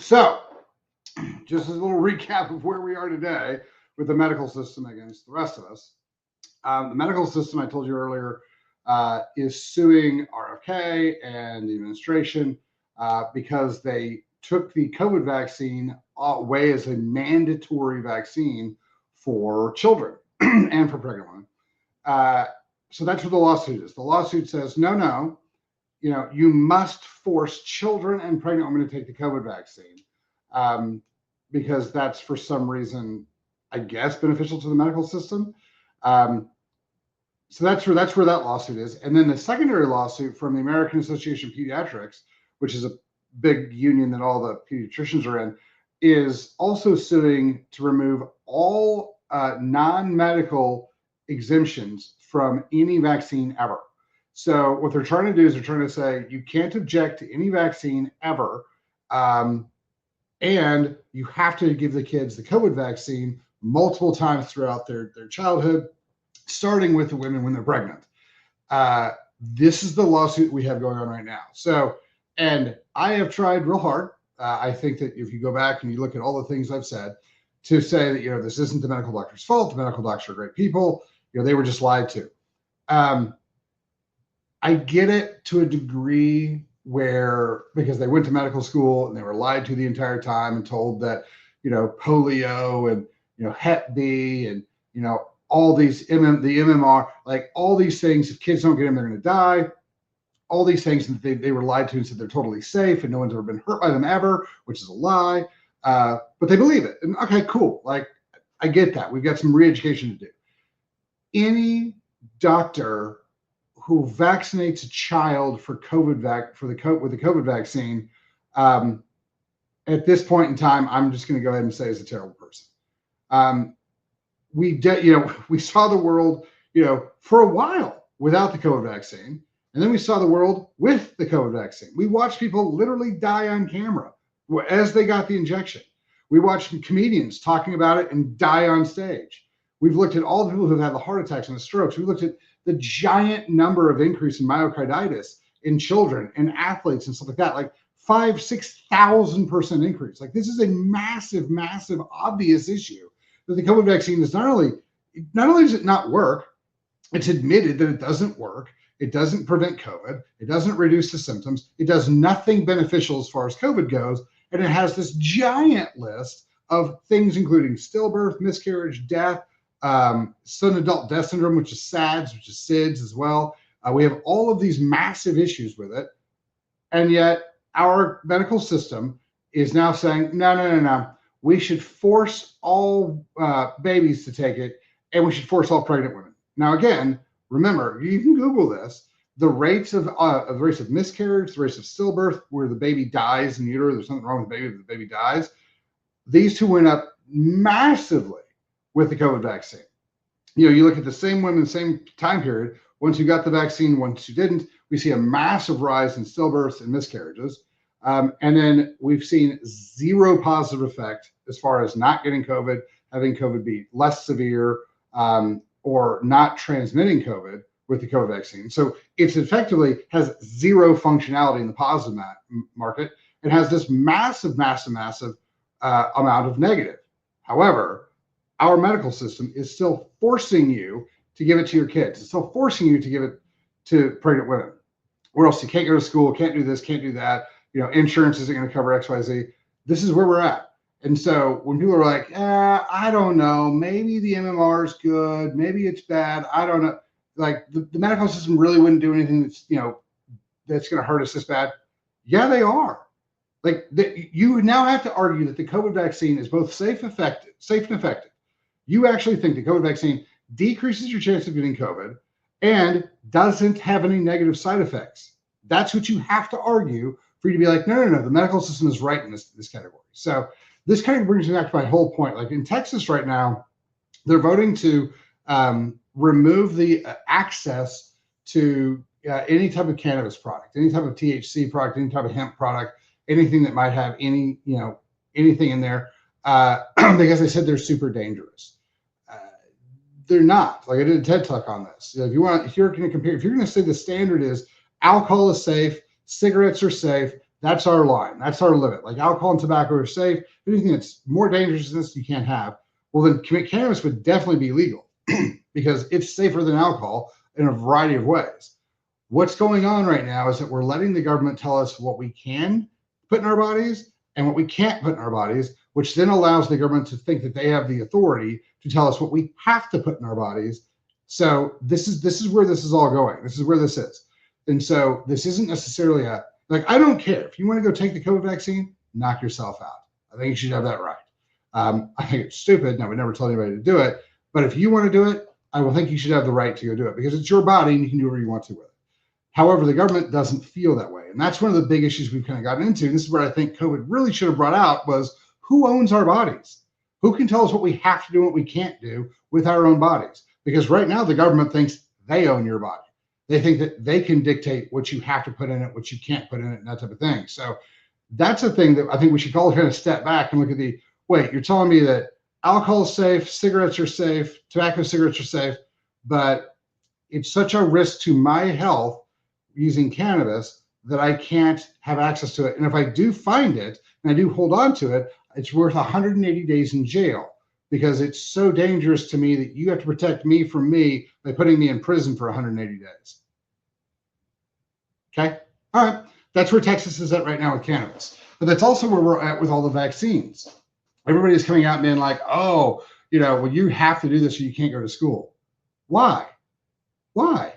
So, just as a little recap of where we are today with the medical system against the rest of us. The medical system, I told you earlier, is suing RFK and the administration because they took the COVID vaccine away as a mandatory vaccine for children and for pregnant women. So that's what the lawsuit is. The lawsuit says, no, you must force children and pregnant women to take the COVID vaccine because that's for some reason, I guess, beneficial to the medical system. So that's where that lawsuit is. And then the secondary lawsuit from the American Association of Pediatrics, which is a big union that all the pediatricians are in, is also suing to remove all non-medical exemptions from any vaccine ever. So what they're trying to do is they're trying to say you can't object to any vaccine ever, and you have to give the kids the COVID vaccine multiple times throughout their childhood, starting with the women when they're pregnant. This is the lawsuit we have going on right now. So, and I have tried real hard. I think that if you go back and you look at all the things I've said to say that, this isn't the medical doctor's fault. The medical doctors are great people. They were just lied to. I get it to a degree because they went to medical school and they were lied to the entire time and told that, polio and, Hep B and, all these the MMR, like all these things, if kids don't get them, they're going to die. All these things that they were lied to and said they're totally safe and no one's ever been hurt by them ever, which is a lie. But they believe it. And okay, cool. Like, I get that. We've got some re-education to do. Any doctor who vaccinates a child for with the COVID vaccine, at this point in time, I'm just going to go ahead and say is a terrible person. We saw the world, for a while without the COVID vaccine, and then we saw the world with the COVID vaccine. We watched people literally die on camera as they got the injection. We watched comedians talking about it and die on stage. We've looked at all the people who've had the heart attacks and the strokes. We looked at the giant number of increase in myocarditis in children and athletes and stuff like that, like 5,000-6,000% increase. Like, this is a massive, massive, obvious issue that the COVID vaccine is not only does it not work, it's admitted that it doesn't work. It doesn't prevent COVID. It doesn't reduce the symptoms. It does nothing beneficial as far as COVID goes. And it has this giant list of things, including stillbirth, miscarriage, death, sudden adult death syndrome, which is SADS, which is SIDS as well. We have all of these massive issues with it. And yet our medical system is now saying, no. We should force all babies to take it, and we should force all pregnant women. Now, again, remember, you can Google this. The rates of miscarriage, the rates of stillbirth, where the baby dies in utero, there's something wrong with the baby dies. These two went up massively with the COVID vaccine. You look at the same women, same time period, ones who got the vaccine, ones who didn't, we see a massive rise in stillbirths and miscarriages. And then we've seen zero positive effect as far as not getting COVID, having COVID be less severe, or not transmitting COVID with the COVID vaccine. So it's effectively has zero functionality in the positive market and has this massive amount of negative. However, our medical system is still forcing you to give it to your kids. It's still forcing you to give it to pregnant women. Or else you can't go to school, can't do this, can't do that. Insurance isn't going to cover X, Y, Z. This is where we're at. And so when people are like, I don't know, maybe the MMR is good, maybe it's bad, I don't know. Like the medical system really wouldn't do anything that's, that's going to hurt us this bad. Yeah, they are. Like you now have to argue that the COVID vaccine is both safe and effective. You actually think the COVID vaccine decreases your chance of getting COVID and doesn't have any negative side effects. That's what you have to argue for you to be like, no, the medical system is right in this category. So this kind of brings me back to my whole point. Like in Texas right now, they're voting to remove the access to any type of cannabis product, any type of THC product, any type of hemp product, anything that might have any, anything in there, because they said they're super dangerous. They're not. Like I did a TED Talk on this. If you're going to say the standard is alcohol is safe, cigarettes are safe, That's our line. That's our limit. Like alcohol and tobacco are safe. Anything that's more dangerous than this, you can't have. Well, then cannabis would definitely be legal because it's safer than alcohol in a variety of ways. What's going on right now is that we're letting the government tell us what we can put in our bodies and what we can't put in our bodies, which then allows the government to think that they have the authority to tell us what we have to put in our bodies. So this is where this is all going. This is where this is. And so this isn't necessarily like, I don't care. If you want to go take the COVID vaccine, knock yourself out. I think you should have that right. I think it's stupid. Now, we never tell anybody to do it. But if you want to do it, I will think you should have the right to go do it because it's your body and you can do whatever you want to with it. However, the government doesn't feel that way. And that's one of the big issues we've kind of gotten into. And this is where I think COVID really should have brought out was who owns our bodies? Who can tell us what we have to do and what we can't do with our own bodies? Because right now the government thinks they own your body. They think that they can dictate what you have to put in it, what you can't put in it, and that type of thing. So that's a thing that I think we should all kind of step back and look at wait, you're telling me that alcohol is safe, cigarettes are safe, tobacco, cigarettes are safe, but it's such a risk to my health using cannabis that I can't have access to it. And if I do find it and I do hold on to it, it's worth 180 days in jail because it's so dangerous to me that you have to protect me from me by putting me in prison for 180 days. Okay. All right. That's where Texas is at right now with cannabis. But that's also where we're at with all the vaccines. Everybody's coming out and being like, oh, well, you have to do this or you can't go to school. Why? Why?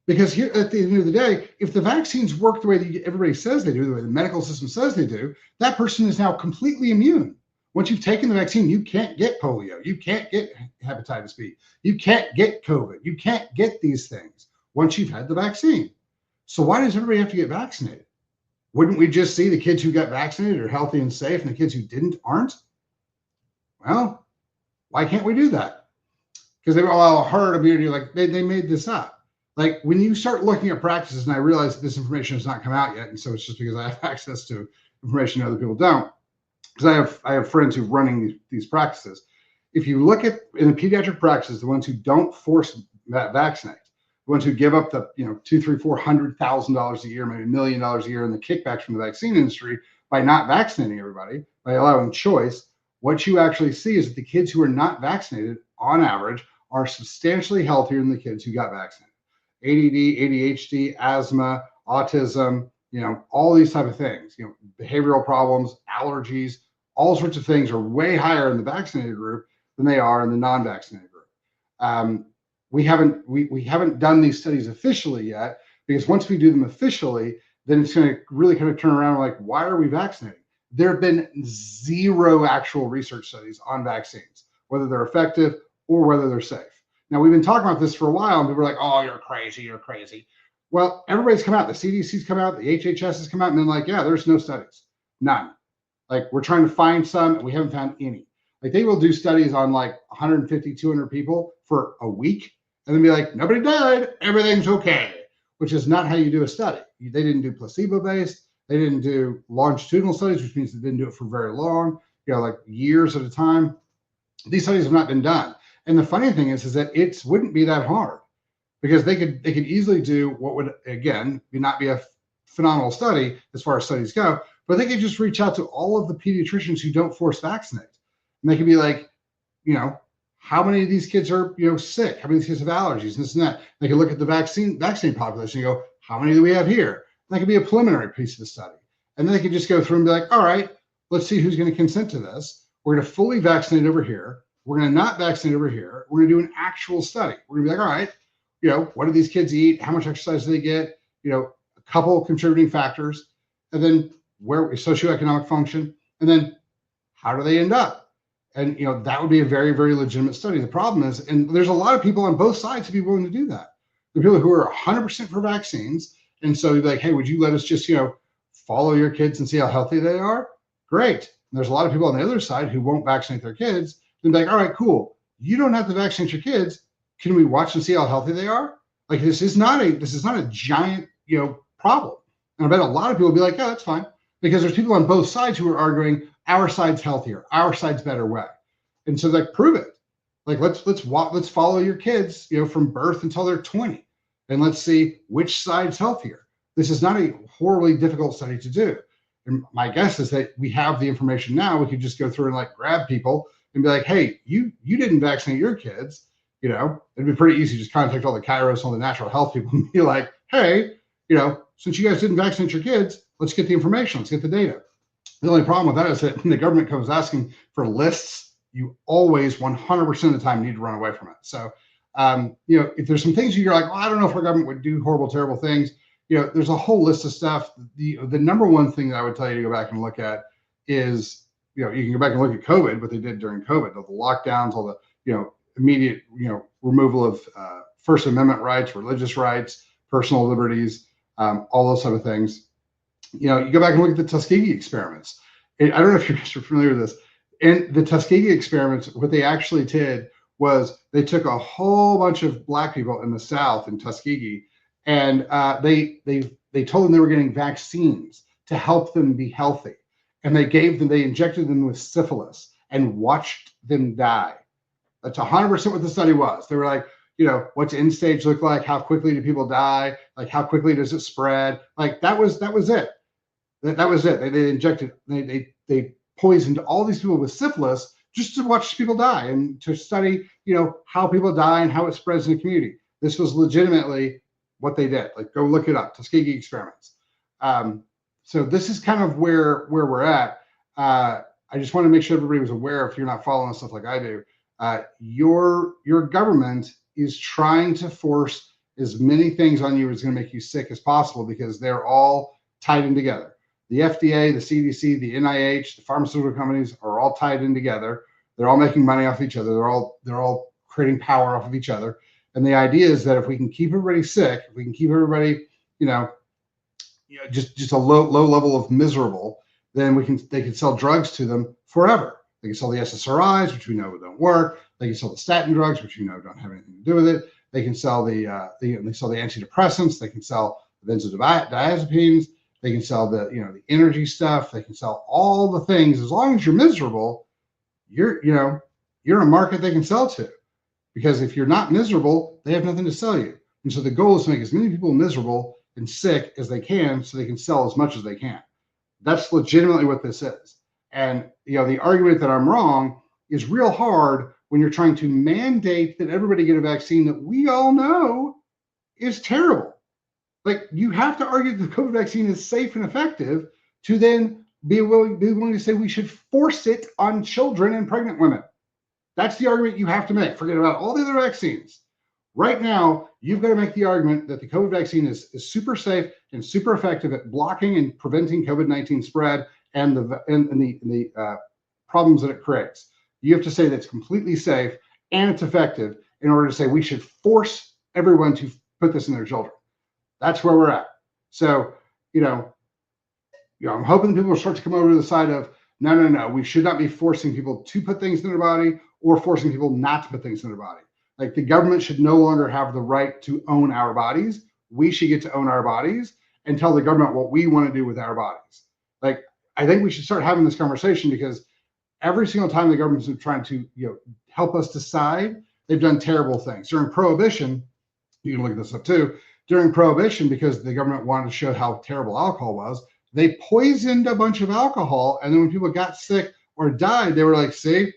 Because here at the end of the day, if the vaccines work the way that everybody says they do, the way the medical system says they do, that person is now completely immune. Once you've taken the vaccine, you can't get polio. You can't get hepatitis B. You can't get COVID. You can't get these things once you've had the vaccine. So why does everybody have to get vaccinated? Wouldn't we just see the kids who got vaccinated are healthy and safe and the kids who didn't aren't? Well, why can't we do that? Because they were all herd immunity, like they made this up. Like when you start looking at practices, and I realize that this information has not come out yet, and so it's just because I have access to information other people don't. Because I have friends who are running these practices. If you look at in the pediatric practices, the ones who don't force vaccinate, the ones who give up the $200,000, $300,000, $400,000 a year, maybe $1 million a year in the kickbacks from the vaccine industry by not vaccinating everybody, by allowing choice, what you actually see is that the kids who are not vaccinated, on average, are substantially healthier than the kids who got vaccinated. ADD, ADHD, asthma, autism, all these type of things, behavioral problems, allergies, all sorts of things are way higher in the vaccinated group than they are in the non-vaccinated group. We haven't done these studies officially yet because once we do them officially, then it's going to really kind of turn around like, why are we vaccinating? There have been zero actual research studies on vaccines, whether they're effective or whether they're safe. Now, we've been talking about this for a while, and people are like, oh, you're crazy, you're crazy. Well, everybody's come out. The CDC's come out, the HHS has come out, and been like, yeah, there's no studies. None. Like, we're trying to find some, and we haven't found any. Like, they will do studies on like 150, 200 people for a week, and then be like, nobody died, everything's okay, which is not how you do a study. They didn't do placebo-based. They didn't do longitudinal studies, which means they didn't do it for very long, like years at a time. These studies have not been done. And the funny thing is that it wouldn't be that hard because they could easily do what would, again, not be a phenomenal study as far as studies go, but they could just reach out to all of the pediatricians who don't force vaccinate. And they could be like, how many of these kids are, sick? How many of these kids have allergies and this and that? They could look at the vaccine population and go, how many do we have here? And that could be a preliminary piece of the study. And then they could just go through and be like, all right, let's see who's going to consent to this. We're going to fully vaccinate over here. We're going to not vaccinate over here. We're going to do an actual study. We're going to be like, all right, what do these kids eat? How much exercise do they get? A couple contributing factors. And then where socioeconomic function. And then how do they end up? And, that would be a very, very legitimate study. The problem is, and there's a lot of people on both sides who'd be willing to do that. The people who are 100% for vaccines. And so you'd be like, hey, would you let us just, follow your kids and see how healthy they are? Great. And there's a lot of people on the other side who won't vaccinate their kids. They'd be like, all right, cool. You don't have to vaccinate your kids. Can we watch and see how healthy they are? Like this is not a giant, problem. And I bet a lot of people will be like, yeah, that's fine. Because there's people on both sides who are arguing our side's healthier, our side's better way. And so like prove it. Like let's follow your kids, from birth until they're 20. And let's see which side's healthier. This is not a horribly difficult study to do. And my guess is that we have the information now. We could just go through and like grab people and be like, hey, you didn't vaccinate your kids. It'd be pretty easy to just contact all the Kairos, all the natural health people and be like, hey, since you guys didn't vaccinate your kids, let's get the information, let's get the data. The only problem with that is that when the government comes asking for lists, you always 100% of the time need to run away from it. So, if there's some things you're like, well, I don't know if our government would do horrible, terrible things, there's a whole list of stuff. The number one thing that I would tell you to go back and look at is, you can go back and look at COVID, what they did during COVID, all the lockdowns, all the, immediate, removal of First Amendment rights, religious rights, personal liberties, all those type of things. You go back and look at the Tuskegee experiments. I don't know if you're familiar with this. In the Tuskegee experiments, what they actually did was they took a whole bunch of Black people in the South in Tuskegee, and they told them they were getting vaccines to help them be healthy, and they injected them with syphilis and watched them die. That's 100% what the study was. They were like, what's end stage look like? How quickly do people die? Like, how quickly does it spread? Like, that was it. That was it. They injected, they poisoned all these people with syphilis just to watch people die and to study, how people die and how it spreads in the community. This was legitimately what they did. Like, go look it up, Tuskegee experiments. So this is kind of where we're at. I just want to make sure everybody was aware, if you're not following stuff like I do, your government is trying to force as many things on you as going to make you sick as possible, because they're all tied in together. The FDA, the CDC, the NIH, the pharmaceutical companies are all tied in together. They're all making money off each other. They're all creating power off of each other. And the idea is that if we can keep everybody sick, if we can keep everybody, just a low level of miserable, then they can sell drugs to them forever. They can sell the SSRIs, which we know don't work. They can sell the statin drugs, which we know don't have anything to do with it. They can sell they sell the antidepressants. They can sell the benzodiazepines. They can sell the energy stuff. They can sell all the things. As long as you're miserable, you're a market they can sell to, because if you're not miserable, they have nothing to sell you. And so the goal is to make as many people miserable and sick as they can, so they can sell as much as they can. That's legitimately what this is. And the argument that I'm wrong is real hard when you're trying to mandate that everybody get a vaccine that we all know is terrible. Like, you have to argue that the COVID vaccine is safe and effective to then be willing to say we should force it on children and pregnant women. That's the argument you have to make. Forget about all the other vaccines. Right now, you've got to make the argument that the COVID vaccine is super safe and super effective at blocking and preventing COVID-19 spread and the problems that it creates. You have to say that's completely safe and it's effective in order to say we should force everyone to put this in their children. That's where we're at. So, I'm hoping people will start to come over to the side of, no, we should not be forcing people to put things in their body or forcing people not to put things in their body. Like, the government should no longer have the right to own our bodies. We should get to own our bodies and tell the government what we want to do with our bodies. Like, I think we should start having this conversation, because every single time the government's been trying to, help us decide, they've done terrible things. During Prohibition, you can look at this up too. During Prohibition, because the government wanted to show how terrible alcohol was, they poisoned a bunch of alcohol. And then when people got sick or died, they were like, see,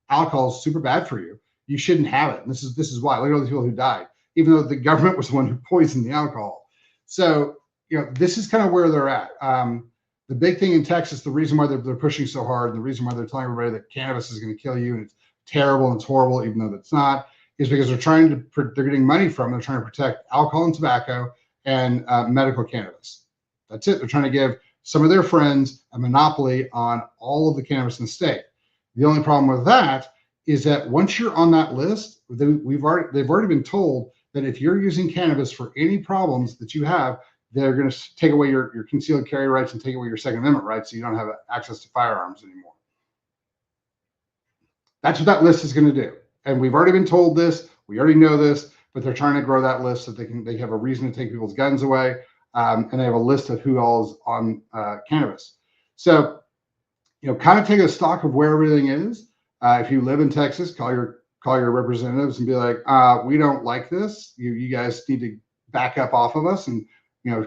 alcohol is super bad for you. You shouldn't have it. And this is why. Look at all these people who died, even though the government was the one who poisoned the alcohol. So, this is kind of where they're at. The big thing in Texas, the reason why they're pushing so hard, and the reason why they're telling everybody that cannabis is going to kill you and it's terrible and it's horrible, even though it's not, is because they're getting money from, they're trying to protect alcohol and tobacco and medical cannabis. That's it. They're trying to give some of their friends a monopoly on all of the cannabis in the state. The only problem with that is that once you're on that list, they've already been told that if you're using cannabis for any problems that you have, they're going to take away your concealed carry rights and take away your Second Amendment rights, so you don't have access to firearms anymore. That's what that list is going to do. And we've already been told this. We already know this, but they're trying to grow that list so they have a reason to take people's guns away, and they have a list of who all is on cannabis. So, kind of take a stock of where everything is. If you live in Texas, call your representatives and be like, we don't like this. You guys need to back up off of us and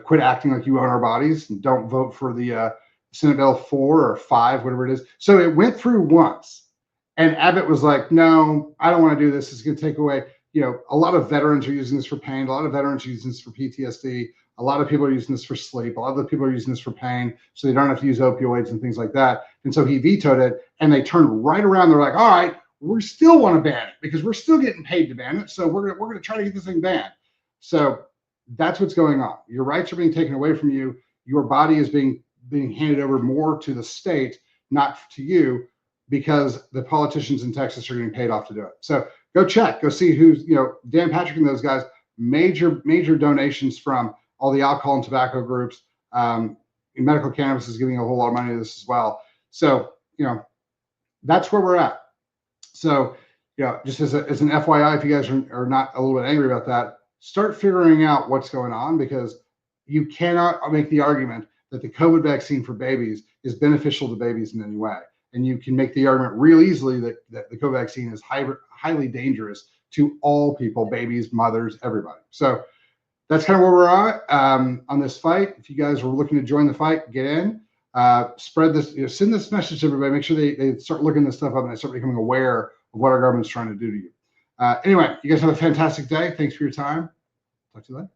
quit acting like you own our bodies, and don't vote for the Senate Bill 4 or 5, whatever it is. So it went through once, and Abbott was like, no, I don't want to do this. It's going to take away, a lot of veterans are using this for pain. A lot of veterans are using this for PTSD. A lot of people are using this for sleep. A lot of the people are using this for pain, so they don't have to use opioids and things like that. And so he vetoed it, and they turned right around. They're like, all right, we still want to ban it because we're still getting paid to ban it. So we're going to try to get this thing banned. So that's what's going on. Your rights are being taken away from you. Your body is being handed over more to the state, not to you, because the politicians in Texas are getting paid off to do it. So go check, go see who's, Dan Patrick and those guys, major donations from all the alcohol and tobacco groups. Medical cannabis is giving a whole lot of money to this as well. So, that's where we're at. So, just as an FYI, if you guys are not a little bit angry about that, start figuring out what's going on, because you cannot make the argument that the COVID vaccine for babies is beneficial to babies in any way. And you can make the argument real easily that the COVID vaccine is highly dangerous to all people, babies, mothers, everybody. So that's kind of where we're at on this fight. If you guys are looking to join the fight, get in, spread this, send this message to everybody. Make sure they start looking this stuff up and they start becoming aware of what our government's trying to do to you. Anyway, you guys have a fantastic day. Thanks for your time. Talk to you later.